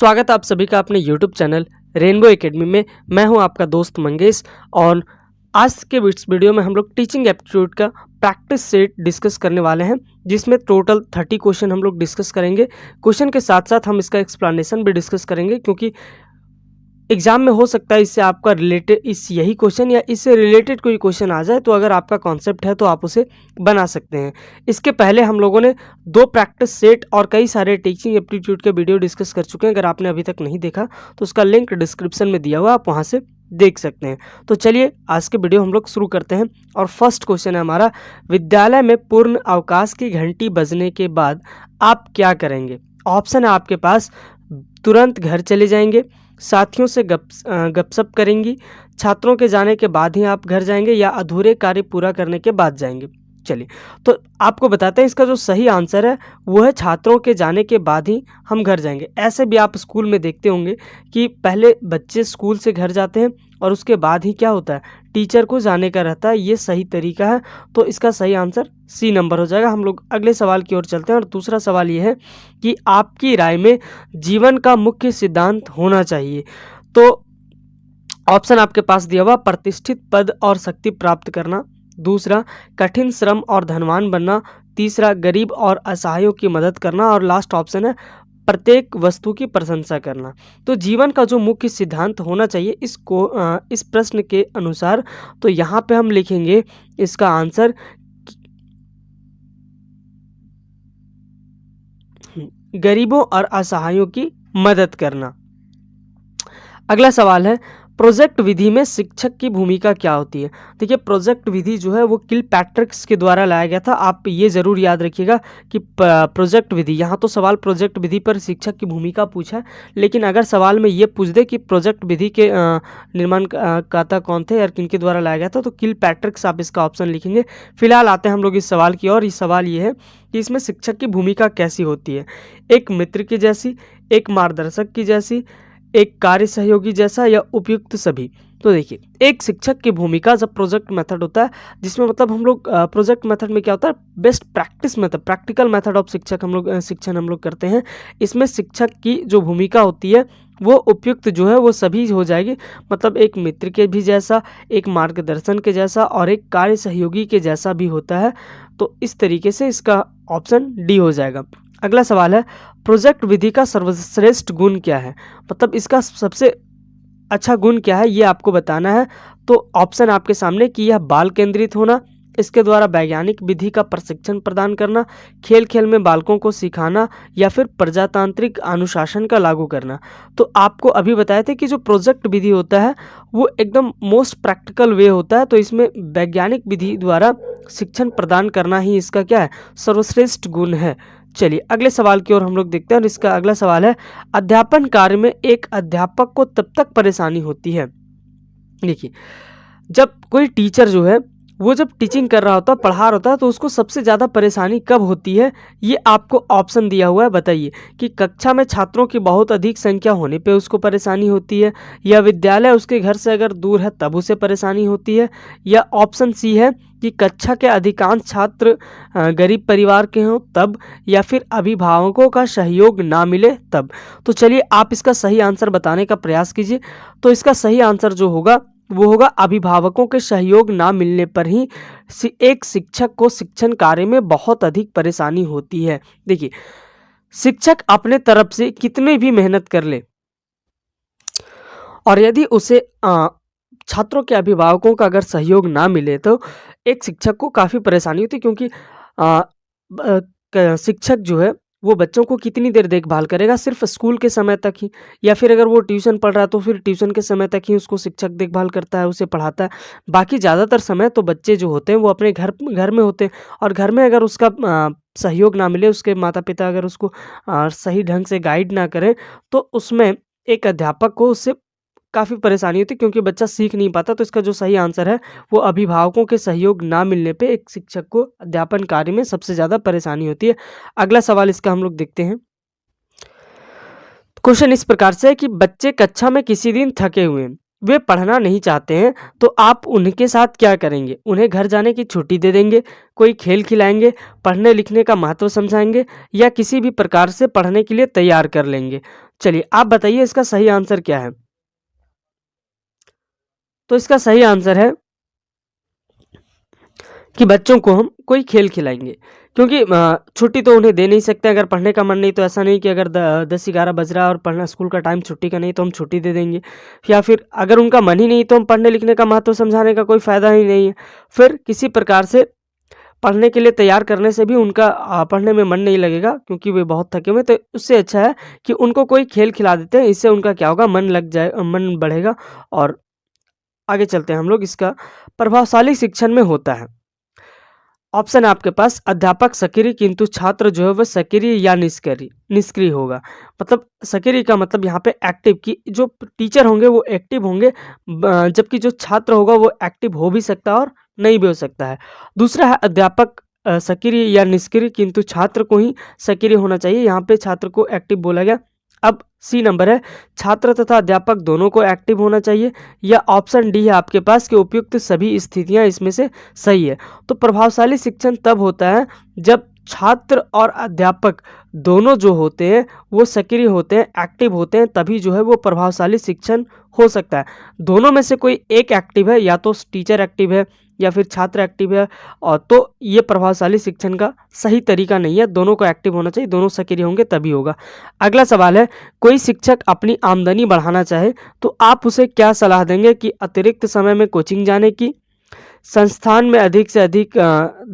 स्वागत है आप सभी का अपने यूट्यूब चैनल रेनबो एकेडमी में। मैं हूं आपका दोस्त मंगेश और आज के इस वीडियो में हम लोग टीचिंग एप्टीट्यूड का प्रैक्टिस सेट डिस्कस करने वाले हैं, जिसमें टोटल 30 क्वेश्चन हम लोग डिस्कस करेंगे। क्वेश्चन के साथ साथ हम इसका एक्सप्लेनेशन भी डिस्कस करेंगे, क्योंकि एग्जाम में हो सकता है इससे आपका रिलेटेड यही क्वेश्चन या इससे रिलेटेड कोई क्वेश्चन आ जाए, तो अगर आपका कॉन्सेप्ट है तो आप उसे बना सकते हैं। इसके पहले हम लोगों ने 2 प्रैक्टिस सेट और कई सारे टीचिंग एप्टीट्यूड के वीडियो डिस्कस कर चुके हैं। अगर आपने अभी तक नहीं देखा तो उसका लिंक डिस्क्रिप्शन में दिया हुआ, आप वहाँ से देख सकते हैं। तो चलिए आज के वीडियो हम लोग शुरू करते हैं। और फर्स्ट क्वेश्चन है हमारा, विद्यालय में पूर्ण अवकाश की घंटी बजने के बाद आप क्या करेंगे? ऑप्शन है आपके पास, तुरंत घर चले जाएंगे, साथियों से गपशप करेंगी, छात्रों के जाने के बाद ही आप घर जाएंगे, या अधूरे कार्य पूरा करने के बाद जाएंगे। चलिए, तो आपको बताते हैं इसका जो सही आंसर है वो है छात्रों के जाने के बाद ही हम घर जाएंगे। ऐसे भी आप स्कूल में देखते होंगे कि पहले बच्चे स्कूल से घर जाते हैं और उसके बाद ही क्या होता है, टीचर को जाने का रहता है। ये सही तरीका है, तो इसका सही आंसर सी नंबर हो जाएगा। हम लोग अगले सवाल की ओर चलते हैं और दूसरा सवाल ये है कि आपकी राय में जीवन का मुख्य सिद्धांत होना चाहिए। तो ऑप्शन आपके पास दिया हुआ, प्रतिष्ठित पद और शक्ति प्राप्त करना, दूसरा कठिन श्रम और धनवान बनना, तीसरा गरीब और असहायों की मदद करना, और लास्ट ऑप्शन है प्रत्येक वस्तु की प्रशंसा करना। तो जीवन का जो मुख्य सिद्धांत होना चाहिए इस प्रश्न के अनुसार, तो यहाँ पे हम लिखेंगे इसका आंसर गरीबों और असहायों की मदद करना। अगला सवाल है, प्रोजेक्ट विधि में शिक्षक की भूमिका क्या होती है? देखिए, प्रोजेक्ट विधि जो है वो किलपैट्रिक्स के द्वारा लाया गया था। आप ये ज़रूर याद रखिएगा कि प्रोजेक्ट विधि, यहाँ तो सवाल प्रोजेक्ट विधि पर शिक्षक की भूमिका पूछा है, लेकिन अगर सवाल में ये पूछ दे कि प्रोजेक्ट विधि के निर्माणकर्ता कौन थे और किनके द्वारा लाया गया था, तो किलपैट्रिक्स आप इसका ऑप्शन लिखेंगे। फिलहाल आते हैं हम लोग इस सवाल की ओर। इस सवाल ये है कि इसमें शिक्षक की भूमिका कैसी होती है? एक मित्र की जैसी, एक मार्गदर्शक की जैसी, एक कार्य सहयोगी जैसा, या उपयुक्त सभी? तो देखिए, एक शिक्षक की भूमिका जब प्रोजेक्ट मेथड होता है, जिसमें मतलब हम लोग प्रोजेक्ट मेथड में क्या होता है, best practice method, practical method of शिक्षण हम लोग करते हैं। इसमें शिक्षक की जो भूमिका होती है वो उपयुक्त जो है वो सभी हो जाएगी, मतलब एक मित्र के भी जैसा, एक मार्गदर्शन के जैसा, और एक कार्य सहयोगी के जैसा भी होता है। तो इस तरीके से इसका ऑप्शन डी हो जाएगा। अगला सवाल है, प्रोजेक्ट विधि का सर्वश्रेष्ठ गुण क्या है? मतलब इसका सबसे अच्छा गुण क्या है, ये आपको बताना है। तो ऑप्शन आपके सामने कि यह बाल केंद्रित होना, इसके द्वारा वैज्ञानिक विधि का प्रशिक्षण प्रदान करना, खेल खेल में बालकों को सिखाना, या फिर प्रजातांत्रिक अनुशासन का लागू करना। तो आपको अभी बताए थे कि जो प्रोजेक्ट विधि होता है वो एकदम मोस्ट प्रैक्टिकल वे होता है, तो इसमें वैज्ञानिक विधि द्वारा शिक्षण प्रदान करना ही इसका क्या है, सर्वश्रेष्ठ गुण है। चलिए अगले सवाल की ओर हम लोग देखते हैं, और इसका अगला सवाल है, अध्यापन कार्य में एक अध्यापक को तब तक परेशानी होती है। देखिए, जब कोई टीचर जो है वो जब टीचिंग कर रहा होता है, पढ़ा रहा होता है, तो उसको सबसे ज़्यादा परेशानी कब होती है? ये आपको ऑप्शन दिया हुआ है, बताइए कि कक्षा में छात्रों की बहुत अधिक संख्या होने पे उसको परेशानी होती है, या विद्यालय उसके घर से अगर दूर है तब उसे परेशानी होती है, या ऑप्शन सी है कि कक्षा के अधिकांश छात्र गरीब परिवार के हों तब, या फिर अभिभावकों का सहयोग ना मिले तब। तो चलिए आप इसका सही आंसर बताने का प्रयास कीजिए। तो इसका सही आंसर जो होगा वो होगा, अभिभावकों के सहयोग ना मिलने पर ही एक शिक्षक को शिक्षण कार्य में बहुत अधिक परेशानी होती है। देखिए, शिक्षक अपने तरफ से कितनी भी मेहनत कर ले और यदि उसे छात्रों के अभिभावकों का अगर सहयोग ना मिले, तो एक शिक्षक को काफ़ी परेशानी होती है, क्योंकि शिक्षक जो है वो बच्चों को कितनी देर देखभाल करेगा, सिर्फ स्कूल के समय तक ही, या फिर अगर वो ट्यूशन पढ़ रहा है तो फिर ट्यूशन के समय तक ही उसको शिक्षक देखभाल करता है, उसे पढ़ाता है। बाकी ज़्यादातर समय तो बच्चे जो होते हैं वो अपने घर में होते हैं, और घर में अगर उसका सहयोग ना मिले, उसके माता पिता अगर उसको सही ढंग से गाइड ना करें, तो उसमें एक अध्यापक को उससे काफ़ी परेशानी होती है, क्योंकि बच्चा सीख नहीं पाता। तो इसका जो सही आंसर है वो अभिभावकों के सहयोग ना मिलने पे एक शिक्षक को अध्यापन कार्य में सबसे ज़्यादा परेशानी होती है। अगला सवाल इसका हम लोग देखते हैं। क्वेश्चन इस प्रकार से है कि बच्चे कक्षा में किसी दिन थके हुए हैं, वे पढ़ना नहीं चाहते हैं तो आप उनके साथ क्या करेंगे? उन्हें घर जाने की छुट्टी दे देंगे, कोई खेल खिलाएँगे, पढ़ने लिखने का महत्व समझाएँगे या किसी भी प्रकार से पढ़ने के लिए तैयार कर लेंगे? चलिए आप बताइए इसका सही आंसर क्या है? तो इसका सही आंसर है कि बच्चों को हम कोई खेल खिलाएँगे, क्योंकि छुट्टी तो उन्हें दे नहीं सकते। अगर पढ़ने का मन नहीं तो ऐसा नहीं कि अगर 10-11 बज रहा है और पढ़ना स्कूल का टाइम छुट्टी का नहीं तो हम छुट्टी दे देंगे, या फिर अगर उनका मन ही नहीं तो हम पढ़ने लिखने का महत्व समझाने का कोई फ़ायदा ही नहीं है। फिर किसी प्रकार से पढ़ने के लिए तैयार करने से भी उनका पढ़ने में मन नहीं लगेगा, क्योंकि वे बहुत थके हुए हैं। तो उससे अच्छा है कि उनको कोई खेल खिला देते हैं, इससे उनका क्या होगा, मन बढ़ेगा। और आगे चलते हैं हम लोग, इसका प्रभावशाली शिक्षण में होता है। ऑप्शन है आपके पास, अध्यापक सक्रिय किंतु छात्र जो है वह सक्रिय या निष्क्रिय निष्क्रिय होगा। मतलब सक्रिय का मतलब यहाँ पे एक्टिव, कि जो टीचर होंगे वो एक्टिव होंगे, जबकि जो छात्र होगा वो एक्टिव हो भी सकता है और नहीं भी हो सकता है। दूसरा है अध्यापक सक्रिय या निष्क्रिय किंतु छात्र को ही सक्रिय होना चाहिए, यहाँ पे छात्र को एक्टिव बोला गया। अब सी नंबर है, छात्र तथा अध्यापक दोनों को एक्टिव होना चाहिए, या ऑप्शन डी है आपके पास कि उपयुक्त सभी स्थितियां इसमें से सही है। तो प्रभावशाली शिक्षण तब होता है जब छात्र और अध्यापक दोनों जो होते हैं वो सक्रिय होते हैं, एक्टिव होते हैं, तभी जो है वो प्रभावशाली शिक्षण हो सकता है। दोनों में से कोई एक एक्टिव है, या तो टीचर एक्टिव है या फिर छात्र एक्टिव है, और तो ये प्रभावशाली शिक्षण का सही तरीका नहीं है। दोनों को एक्टिव होना चाहिए, दोनों सक्रिय होंगे तभी होगा। अगला सवाल है, कोई शिक्षक अपनी आमदनी बढ़ाना चाहे तो आप उसे क्या सलाह देंगे कि अतिरिक्त समय में कोचिंग जाने की, संस्थान में अधिक से अधिक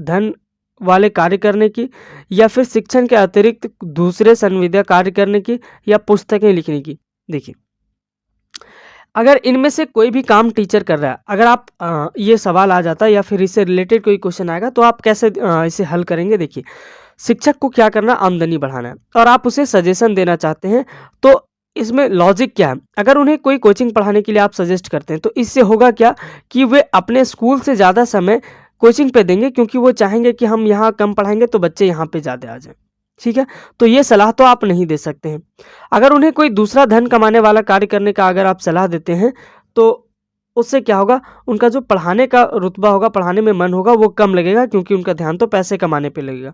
धन वाले कार्य करने की, या फिर शिक्षण के अतिरिक्त दूसरे संविदा कार्य करने की, या पुस्तकें लिखने की? देखिए, अगर इनमें से कोई भी काम टीचर कर रहा है, अगर आप ये सवाल आ जाता है या फिर इससे रिलेटेड कोई क्वेश्चन आएगा तो आप कैसे इसे हल करेंगे? देखिए, शिक्षक को क्या करना, आमदनी बढ़ाना है, और आप उसे सजेशन देना चाहते हैं, तो इसमें लॉजिक क्या है? अगर उन्हें कोई कोचिंग पढ़ाने के लिए आप सजेस्ट करते हैं तो इससे होगा क्या कि वे अपने स्कूल से ज़्यादा समय कोचिंग पे देंगे, क्योंकि वो चाहेंगे कि हम यहाँ कम पढ़ाएंगे तो बच्चे यहाँ पे ज़्यादा आ जाएं। ठीक है, तो ये सलाह तो आप नहीं दे सकते हैं। अगर उन्हें कोई दूसरा धन कमाने वाला कार्य करने का अगर आप सलाह देते हैं तो उससे क्या होगा, उनका जो पढ़ाने का रुतबा होगा, पढ़ाने में मन होगा, वो कम लगेगा, क्योंकि उनका ध्यान तो पैसे कमाने पे लगेगा।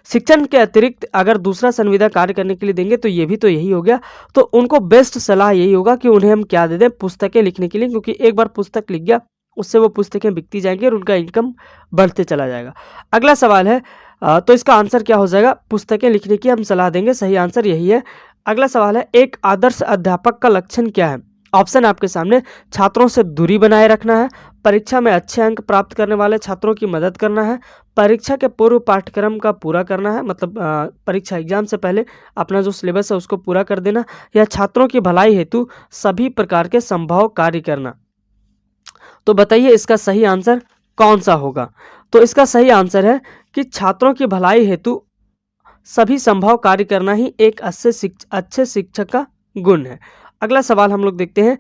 शिक्षण के अतिरिक्त अगर दूसरा संविदा कार्य करने के लिए देंगे तो ये भी तो यही हो गया। तो उनको बेस्ट सलाह यही होगा कि उन्हें हम क्या दे दें, पुस्तकें लिखने के लिए, क्योंकि एक बार पुस्तक लिख गया उससे वो पुस्तकें बिकती जाएंगी और उनका इनकम बढ़ते चला जाएगा। अगला सवाल है, तो इसका आंसर क्या हो जाएगा, पुस्तकें लिखने की हम सलाह देंगे, सही आंसर यही है। अगला सवाल है, एक आदर्श अध्यापक का लक्षण क्या है? ऑप्शन आपके सामने, छात्रों से दूरी बनाए रखना है, परीक्षा में अच्छे अंक प्राप्त करने वाले छात्रों की मदद करना है, परीक्षा के पूर्व पाठ्यक्रम का पूरा करना है, मतलब परीक्षा एग्जाम से पहले अपना जो सिलेबस है उसको पूरा कर देना, या छात्रों की भलाई हेतु सभी प्रकार के संभव कार्य करना। तो बताइए इसका सही आंसर कौन सा होगा? तो इसका सही आंसर है कि छात्रों की भलाई हेतु सभी संभव कार्य करना ही एक अच्छे शिक्षक का गुण है। अगला सवाल हम लोग देखते हैं,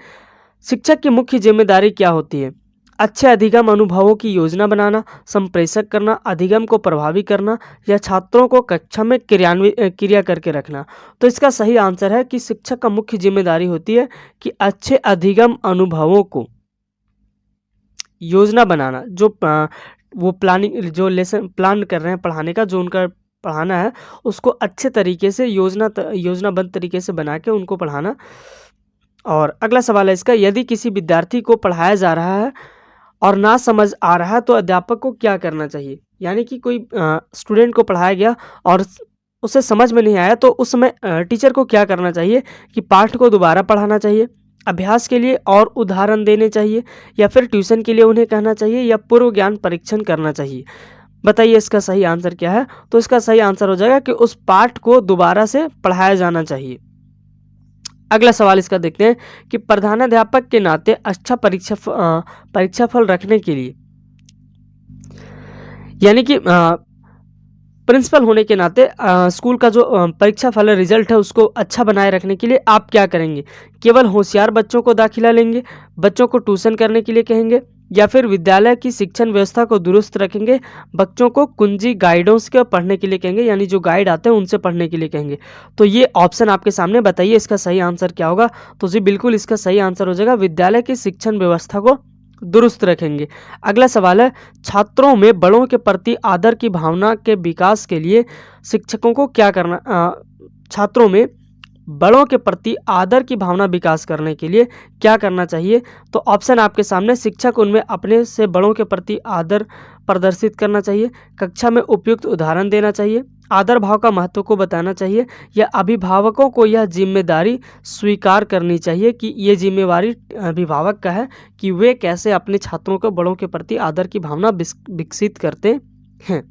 शिक्षक की मुख्य जिम्मेदारी क्या होती है? अच्छे अधिगम अनुभवों की योजना बनाना, संप्रेषक करना, अधिगम को प्रभावी करना, या छात्रों को कक्षा में क्रिया करके रखना। तो इसका सही आंसर है कि शिक्षक का मुख्य जिम्मेदारी होती है कि अच्छे अधिगम अनुभवों को योजना बनाना, जो वो प्लानिंग, जो लेसन प्लान कर रहे हैं पढ़ाने का, जो उनका पढ़ाना है उसको अच्छे तरीके से योजनाबद्ध तरीके से बना के उनको पढ़ाना। और अगला सवाल है इसका, यदि किसी विद्यार्थी को पढ़ाया जा रहा है और ना समझ आ रहा है तो अध्यापक को क्या करना चाहिए? यानी कि कोई स्टूडेंट को पढ़ाया गया और उसे समझ में नहीं आया तो उस समय टीचर को क्या करना चाहिए कि पाठ को दोबारा पढ़ाना चाहिए, अभ्यास के लिए और उदाहरण देने चाहिए, या फिर ट्यूशन के लिए उन्हें कहना चाहिए, या पूर्व ज्ञान परीक्षण करना चाहिए? बताइए इसका सही आंसर क्या है? तो इसका सही आंसर हो जाएगा कि उस पाठ को दोबारा से पढ़ाया जाना चाहिए। अगला सवाल इसका देखते हैं कि प्रधानाध्यापक के नाते अच्छा परीक्षाफल रखने के लिए, यानी कि प्रिंसिपल होने के नाते स्कूल का जो परीक्षा फल रिजल्ट है उसको अच्छा बनाए रखने के लिए आप क्या करेंगे? केवल होशियार बच्चों को दाखिला लेंगे, बच्चों को ट्यूशन करने के लिए कहेंगे, या फिर विद्यालय की शिक्षण व्यवस्था को दुरुस्त रखेंगे, बच्चों को कुंजी गाइडों से पढ़ने के लिए कहेंगे, यानी जो गाइड आते हैं उनसे पढ़ने के लिए कहेंगे। तो ये ऑप्शन आपके सामने, बताइए इसका सही आंसर क्या होगा। तो जी बिल्कुल इसका सही आंसर हो जाएगा विद्यालय की शिक्षण व्यवस्था को दुरुस्त रखेंगे। अगला सवाल है, छात्रों में बड़ों के प्रति आदर की भावना के विकास के लिए शिक्षकों को क्या करना, छात्रों में बड़ों के प्रति आदर की भावना विकास करने के लिए क्या करना चाहिए। तो ऑप्शन आपके सामने, शिक्षक उनमें अपने से बड़ों के प्रति आदर प्रदर्शित करना चाहिए, कक्षा में उपयुक्त उदाहरण देना चाहिए, आदर भाव का महत्व को बताना चाहिए, या अभिभावकों को यह जिम्मेदारी स्वीकार करनी चाहिए कि ये जिम्मेवारी अभिभावक का है कि वे कैसे अपने छात्रों को बड़ों के प्रति आदर की भावना विकसित करते हैं।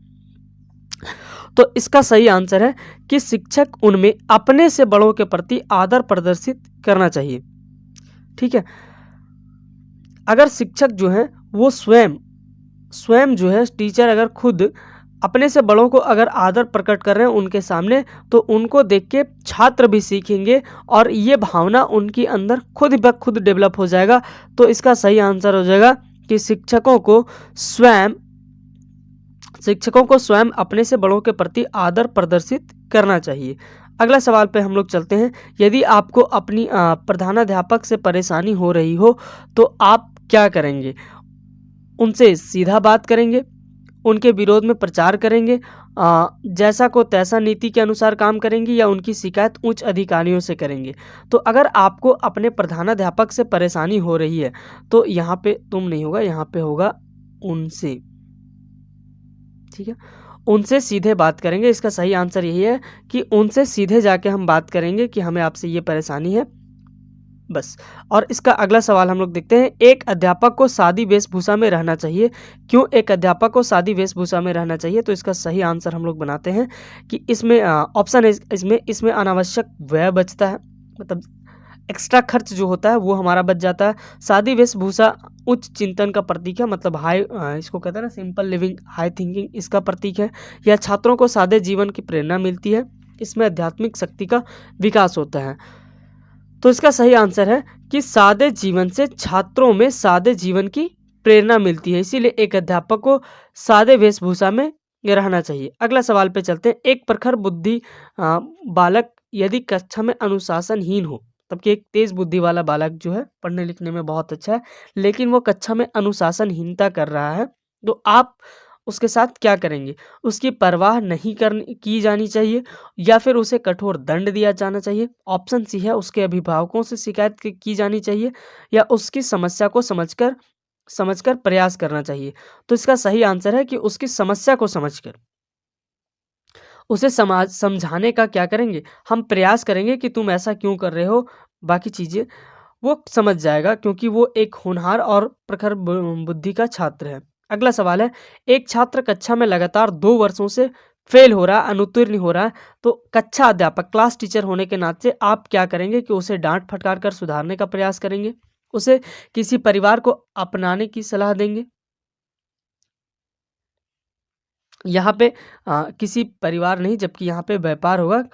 तो इसका सही आंसर है कि शिक्षक उनमें अपने से बड़ों के प्रति आदर प्रदर्शित करना चाहिए। ठीक है, अगर शिक्षक जो है वो स्वयं जो है टीचर अगर खुद अपने से बड़ों को अगर आदर प्रकट कर रहे हैं उनके सामने, तो उनको देख के छात्र भी सीखेंगे और ये भावना उनके अंदर खुद ब खुद डेवलप हो जाएगा। तो इसका सही आंसर हो जाएगा कि शिक्षकों को स्वयं अपने से बड़ों के प्रति आदर प्रदर्शित करना चाहिए। अगला सवाल पे हम लोग चलते हैं। यदि आपको अपनी प्रधानाध्यापक से परेशानी हो रही हो तो आप क्या करेंगे? उनसे सीधा बात करेंगे, उनके विरोध में प्रचार करेंगे, जैसा को तैसा नीति के अनुसार काम करेंगे, या उनकी शिकायत उच्च अधिकारियों से करेंगे। तो अगर आपको अपने प्रधानाध्यापक से परेशानी हो रही है तो यहाँ पे तुम नहीं होगा, यहाँ पे होगा उनसे। ठीक है, उनसे सीधे बात करेंगे। इसका सही आंसर यही है कि उनसे सीधे जाके हम बात करेंगे कि हमें आपसे ये परेशानी है, बस। और इसका अगला सवाल हम लोग देखते हैं। एक अध्यापक को सादी वेशभूषा में रहना चाहिए, क्यों एक अध्यापक को सादी वेशभूषा में रहना चाहिए? तो इसका सही आंसर हम लोग बनाते हैं कि इसमें ऑप्शन है, इसमें अनावश्यक व्यय बचता है, मतलब एक्स्ट्रा खर्च जो होता है वो हमारा बच जाता है। सादी वेशभूषा उच्च चिंतन का प्रतीक है, मतलब इसको कहते हैं ना सिंपल लिविंग हाई थिंकिंग, इसका प्रतीक है। या छात्रों को सादे जीवन की प्रेरणा मिलती है, इसमें आध्यात्मिक शक्ति का विकास होता है। तो इसका सही आंसर है कि सादे जीवन से छात्रों में सादे जीवन की प्रेरणा मिलती है, इसीलिए एक अध्यापक को सादे वेशभूषा में रहना चाहिए। अगला सवाल पे चलते हैं। एक प्रखर बुद्धि बालक यदि कक्षा में अनुशासनहीन हो, तब कि एक तेज बुद्धि वाला बालक जो है पढ़ने लिखने में बहुत अच्छा है, लेकिन वो कक्षा में अनुशासनहीनता कर रहा है, तो आप उसके साथ क्या करेंगे? उसकी परवाह नहीं की जानी चाहिए, या फिर उसे कठोर दंड दिया जाना चाहिए। ऑप्शन सी है, उसके अभिभावकों से शिकायत की जानी चाहिए, या उसकी समस्या को समझकर प्रयास करना चाहिए। तो इसका सही आंसर है कि उसकी समस्या को समझकर उसे समझाने का क्या करेंगे? हम प्रयास करेंगे कि तुम ऐसा क्यों कर रहे हो, बाकी चीज़ें वो समझ जाएगा, क्योंकि वो एक होनहार और प्रखर बुद्धि का छात्र है। अगला सवाल है, एक छात्र कक्षा में लगातार 2 वर्षों से फेल हो रहा है, अनुत्तीर्ण हो रहा है, तो कक्षा अध्यापक क्लास टीचर होने के नाते आप क्या करेंगे कि उसे डांट फटकार कर सुधारने का प्रयास करेंगे, उसे किसी परिवार को अपनाने की सलाह देंगे। यहाँ पे किसी परिवार नहीं, जबकि यहाँ पे व्यापार होगा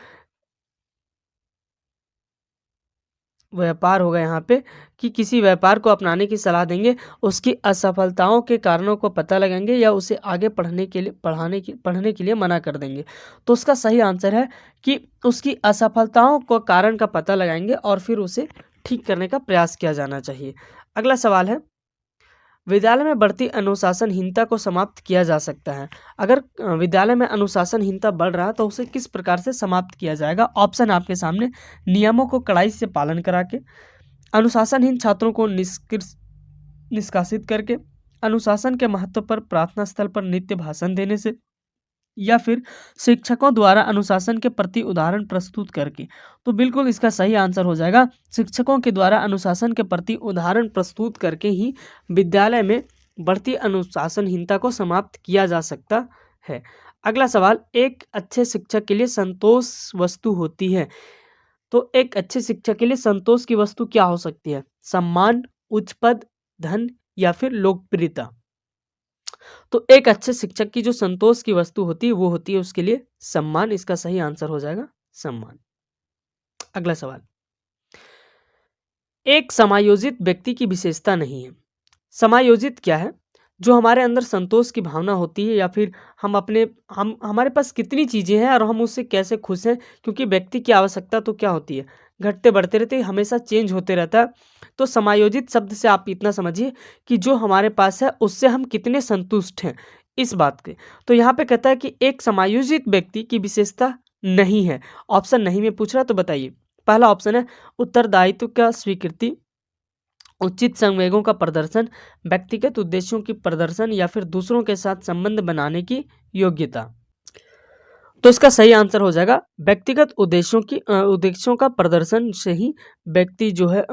यहाँ पे कि किसी व्यापार को अपनाने की सलाह देंगे, उसकी असफलताओं के कारणों को पता लगाएंगे, या उसे आगे पढ़ने के लिए मना कर देंगे। तो उसका सही आंसर है कि उसकी असफलताओं को कारण का पता लगाएंगे और फिर उसे ठीक करने का प्रयास किया जाना चाहिए। अगला सवाल है, विद्यालय में बढ़ती अनुशासनहीनता को समाप्त किया जा सकता है। अगर विद्यालय में अनुशासनहीनता बढ़ रहा है तो उसे किस प्रकार से समाप्त किया जाएगा? ऑप्शन आपके सामने, नियमों को कड़ाई से पालन करा के, अनुशासनहीन छात्रों को निष्कासित करके, अनुशासन के महत्व पर प्रार्थना स्थल पर नित्य भाषण देने से, या फिर शिक्षकों द्वारा अनुशासन के प्रति उदाहरण प्रस्तुत करके। तो बिल्कुल इसका सही आंसर हो जाएगा, शिक्षकों के द्वारा अनुशासन के प्रति उदाहरण प्रस्तुत करके ही विद्यालय में बढ़ती अनुशासनहीनता को समाप्त किया जा सकता है। अगला सवाल, एक अच्छे शिक्षक के लिए संतोष वस्तु होती है, तो एक अच्छे शिक्षक के लिए संतोष की वस्तु क्या हो सकती है? सम्मान, उच्च पद, धन, या फिर लोकप्रियता। तो एक अच्छे शिक्षक की जो संतोष की वस्तु होती है वो होती है उसके लिए सम्मान। इसका सही आंसर हो जाएगा सम्मान। अगला सवाल, एक समायोजित व्यक्ति की विशेषता नहीं है, समायोजित क्या है? जो हमारे अंदर संतोष की भावना होती है या फिर हम हमारे पास कितनी चीज़ें हैं और हम उससे कैसे खुश हैं, क्योंकि व्यक्ति की आवश्यकता तो क्या होती है? घटते बढ़ते रहती है, हमेशा चेंज होते रहता है। तो समायोजित शब्द से आप इतना समझिए कि जो हमारे पास है उससे हम कितने संतुष्ट हैं, इस बात के। तो यहाँ पे कहता है कि एक समायोजित व्यक्ति की विशेषता नहीं है। ऑप्शन नहीं में पूछ रहा है, तो बताइए। पहला ऑप्शन है उत्तरदायित्व का स्वीकृति, उचित संवेगों का प्रदर्शन, व्यक्तिगत उद्देश्यों की प्रदर्शन या फिर दूसरों के साथ संबंध बनाने की योग्यता। तो इसका सही आंसर हो जाएगा व्यक्तिगत उद्देश्यों का प्रदर्शन से ही व्यक्ति जो है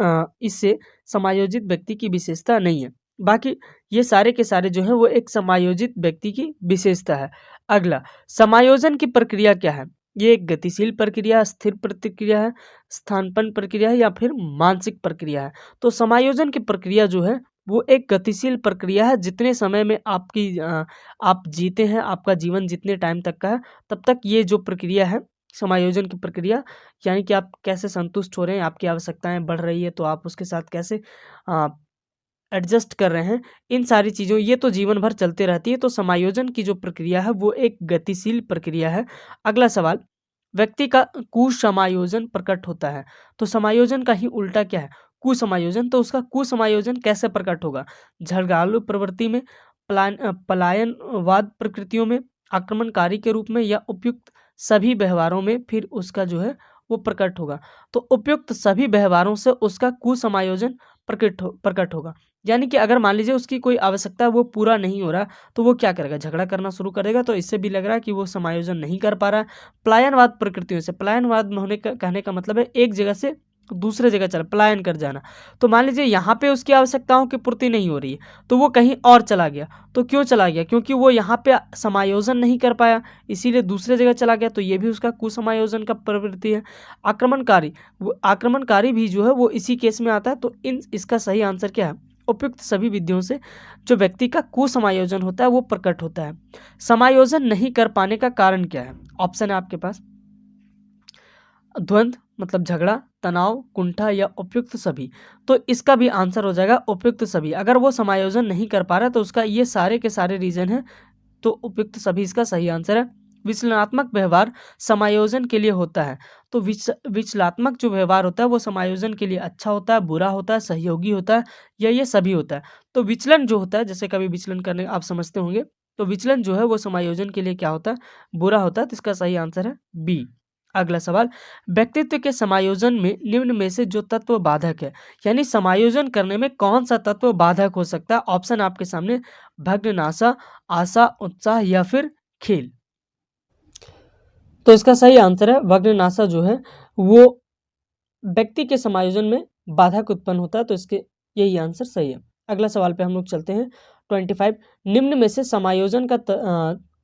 इससे समायोजित व्यक्ति की विशेषता नहीं है। बाकी ये सारे के सारे जो है वो एक समायोजित व्यक्ति की विशेषता है। अगला, समायोजन की प्रक्रिया क्या है? ये एक गतिशील प्रक्रिया, स्थिर प्रतिक्रिया है, स्थानापन्न प्रक्रिया है या फिर मानसिक प्रक्रिया है। तो समायोजन की प्रक्रिया जो है वो एक गतिशील प्रक्रिया है। जितने समय में आप जीते हैं, आपका जीवन जितने टाइम तक का है, तब तक ये जो प्रक्रिया है समायोजन की प्रक्रिया, यानी कि आप कैसे संतुष्ट हो रहे हैं, आपकी आवश्यकताएं बढ़ रही है तो आप उसके साथ कैसे एडजस्ट कर रहे हैं, इन सारी चीज़ों ये तो जीवन भर चलते रहती है। तो समायोजन की जो प्रक्रिया है वो एक गतिशील प्रक्रिया है। अगला सवाल, व्यक्ति का कुसमायोजन प्रकट होता है। तो समायोजन का ही उल्टा क्या है? कुसमायोजन। तो उसका कुसमायोजन कैसे प्रकट होगा? झगड़ालू प्रवृत्ति में, पलायनवाद प्रकृतियों में, आक्रमणकारी के रूप में या उपयुक्त सभी व्यवहारों में फिर उसका जो है वो प्रकट होगा। तो उपयुक्त सभी व्यवहारों से उसका कुसमायोजन प्रकट होगा। यानी कि अगर मान लीजिए उसकी कोई आवश्यकता वो पूरा नहीं हो रहा, तो वो क्या करेगा? झगड़ा करना शुरू करेगा। तो इससे भी लग रहा है कि वो समायोजन नहीं कर पा रहा है। पलायनवाद प्रकृतियों से, पलायनवाद होने का कहने का मतलब है एक जगह से दूसरे जगह चला, पलायन कर जाना। तो मान लीजिए यहाँ पे उसकी आवश्यकताओं की पूर्ति नहीं हो रही है, तो वो कहीं और चला गया। तो क्यों चला गया? क्योंकि वो यहाँ पे समायोजन नहीं कर पाया, इसीलिए दूसरे जगह चला गया। तो ये भी उसका कुसमायोजन का प्रवृत्ति है। आक्रमणकारी, वो आक्रमणकारी भी जो है वो इसी केस में आता है। तो इसका सही आंसर क्या है? उपयुक्त सभी विधियों से जो व्यक्ति का कुसमायोजन होता है वो प्रकट होता है। समायोजन नहीं कर पाने का कारण क्या है? ऑप्शन है आपके पास, द्वंद्व मतलब झगड़ा, तनाव, कुंठा या उपयुक्त सभी। तो इसका भी आंसर हो जाएगा उपयुक्त सभी। अगर वो समायोजन नहीं कर पा रहा तो उसका ये सारे के सारे रीजन है, तो उपयुक्त सभी इसका सही आंसर है। विचलनात्मक व्यवहार समायोजन के लिए होता है। तो विचलात्मक जो व्यवहार होता है वो समायोजन के लिए अच्छा होता है, बुरा होता है, सहयोगी होता है या ये सभी होता है। तो विचलन जो होता है, जैसे कभी विचलन करने आप समझते होंगे, तो विचलन जो है वो समायोजन के लिए क्या होता है? बुरा होता है। तो इसका सही आंसर है बी। अगला सवाल, व्यक्तित्व के समायोजन में निम्न में से जो तत्व बाधक है, यानी समायोजन करने में कौन सा तत्व बाधक हो सकता है? ऑप्शन आपके सामने, भग्ननाशा, आशा, उत्साह या फिर खेल। तो इसका सही आंसर है भग्ननाशा जो है वो व्यक्ति के समायोजन में बाधक उत्पन्न होता है। तो इसके यही आंसर सही है। अगला सवाल पे हम लोग चलते हैं। 25, निम्न में से समायोजन का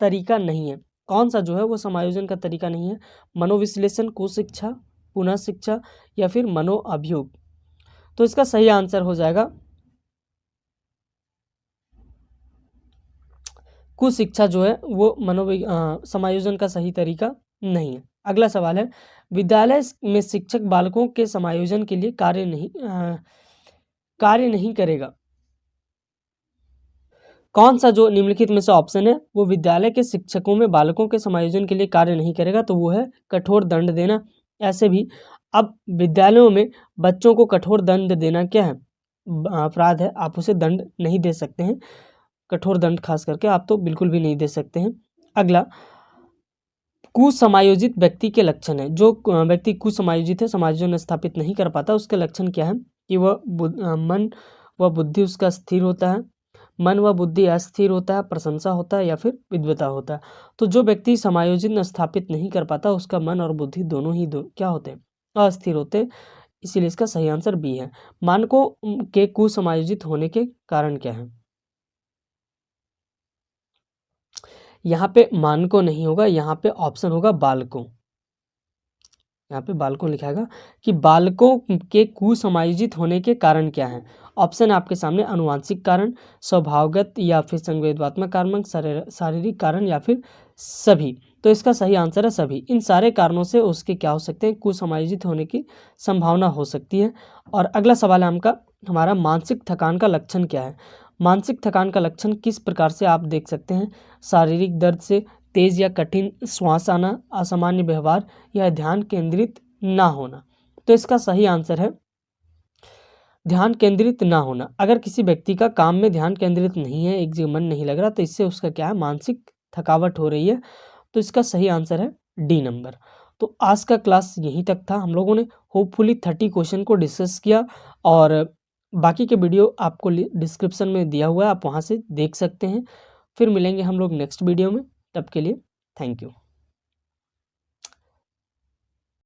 तरीका नहीं है। कौन सा जो है वो समायोजन का तरीका नहीं है? मनोविश्लेषण, कुशिक्षा, पुनः शिक्षा या फिर मनोअभियोग। तो इसका सही आंसर हो जाएगा कुशिक्षा जो है वो समायोजन का सही तरीका नहीं है। अगला सवाल है, विद्यालय में शिक्षक बालकों के समायोजन के लिए कार्य नहीं करेगा। कौन सा जो निम्नलिखित में से ऑप्शन है वो विद्यालय के शिक्षकों में बालकों के समायोजन के लिए कार्य नहीं करेगा? तो वो है कठोर दंड देना। ऐसे भी अब विद्यालयों में बच्चों को कठोर दंड देना क्या है? अपराध है, आप उसे दंड नहीं दे सकते हैं। कठोर दंड खास करके आप तो बिल्कुल भी नहीं दे सकते हैं। अगला, कुसमायोजित व्यक्ति के लक्षण है। जो व्यक्ति कुसमायोजित है, समायोजन स्थापित नहीं कर पाता, उसके लक्षण क्या है? कि वह मन व बुद्धि उसका स्थिर होता है, मन व बुद्धि अस्थिर होता है, प्रशंसा होता है या फिर विद्वता होता है। तो जो व्यक्ति समायोजन स्थापित नहीं कर पाता उसका मन और बुद्धि दोनों ही क्या होते हैं? अस्थिर होते हैं। इसीलिए इसका सही आंसर बी है। मानकों के कुसमायोजित होने के कारण क्या है? यहाँ पे मानकों नहीं होगा, यहाँ पे ऑप्शन होगा बालकों। यहाँ पे बालकों लिखाएगा कि बालकों के कुसमायोजित होने के कारण क्या है? ऑप्शन आपके सामने, अनुवांशिक कारण, स्वभावगत या फिर संवेदनात्मक कारण, शारीरिक कारण या फिर सभी। तो इसका सही आंसर है सभी। इन सारे कारणों से उसके क्या हो सकते हैं? कुसमायोजित होने की संभावना हो सकती है। और अगला सवाल है हमारा, मानसिक थकान का लक्षण क्या है? मानसिक थकान का लक्षण किस प्रकार से आप देख सकते हैं? शारीरिक दर्द से, तेज या कठिन श्वास आना, असामान्य व्यवहार या ध्यान केंद्रित ना होना। तो इसका सही आंसर है ध्यान केंद्रित ना होना। अगर किसी व्यक्ति का काम में ध्यान केंद्रित नहीं है, एक जगह मन नहीं लग रहा, तो इससे उसका क्या है, मानसिक थकावट हो रही है। तो इसका सही आंसर है डी नंबर। तो आज का क्लास यहीं तक था। हम लोगों ने होपफुली 30 क्वेश्चन को डिस्कस किया और बाकी के वीडियो आपको डिस्क्रिप्शन में दिया हुआ है, आप वहाँ से देख सकते हैं। फिर मिलेंगे हम लोग नेक्स्ट वीडियो में, तब के लिए थैंक यू।